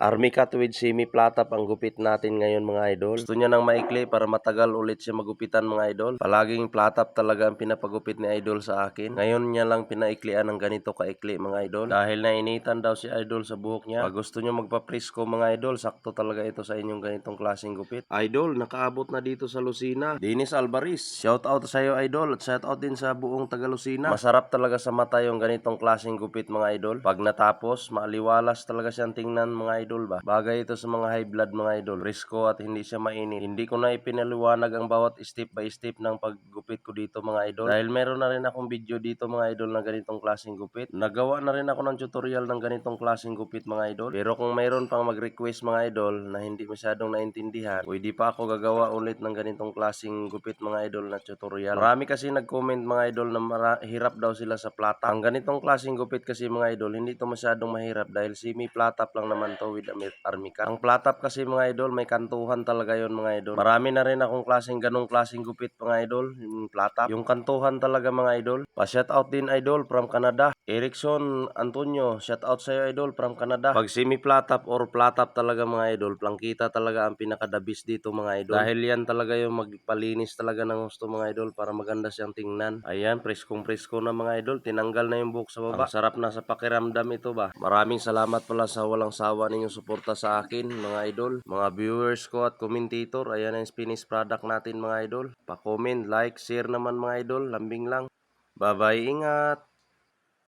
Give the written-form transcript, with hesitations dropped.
Army cut with semi-platap ang gupit natin ngayon mga idol. Gusto niya ng maikli para matagal ulit siya magupitan mga idol. Palaging platap talaga ang pinapagupit ni idol sa akin. Ngayon niya lang pinaiklian ng ganito kaikli mga idol. Dahil nainitan daw si idol sa buhok niya. Pag gusto niyo magpa-presko mga idol, sakto talaga ito sa inyong ganitong klaseng gupit. Idol, nakaabot na dito sa Lucena. Dennis Alvarez, shout out sa iyo idol at shout out din sa buong taga Lucena. Masarap talaga sa mata yung ganitong klaseng gupit mga idol. Pag natapos, maaliwalas talaga siyang tingnan mga idol ba. Bagay ito sa mga high blood mga idol. Risko at hindi siya mainit. Hindi ko na ipinaliwanag ang bawat step by step ng paggupit ko dito mga idol. Dahil meron na rin akong video dito mga idol na ganitong klaseng gupit. Nagawa na rin ako ng tutorial ng ganitong klaseng gupit mga idol. Pero kung mayroon pang mag-request mga idol na hindi masyadong naintindihan, pwede pa ako gagawa ulit ng ganitong klaseng gupit mga idol na tutorial. Marami kasi nag-comment mga idol na hirap daw sila sa plata. Ang ganitong klaseng gupit kasi mga idol, hindi to masyadong mahirap dahil semi-platap lang naman to with army cut. Ang platap kasi mga idol, may kantuhan talaga yon mga idol. Marami na rin akong ganong klaseng gupit mga idol, yung platap. Yung kantuhan talaga mga idol. Pa-shout out din idol from Canada. Erickson Antonio, shout out sa iyo idol from Canada. Pag semi-platap or platap talaga mga idol, plangkita talaga ang pinakadabis dito mga idol. Dahil yan talaga yung magpalinis talaga ng gusto mga idol para maganda siyang tingnan. Ayan, preskong presko na mga idol. Tinanggal na yung buhok sa baba. Ang sarap na sa pakiramdam ito ba. Maraming salamat pala sa walang sawa ninyong suporta sa akin mga idol. Mga viewers ko at commentator. Ayan ang finished product natin mga idol. Pa-comment, like, share naman mga idol. Lambing lang. Bye-bye, ingat.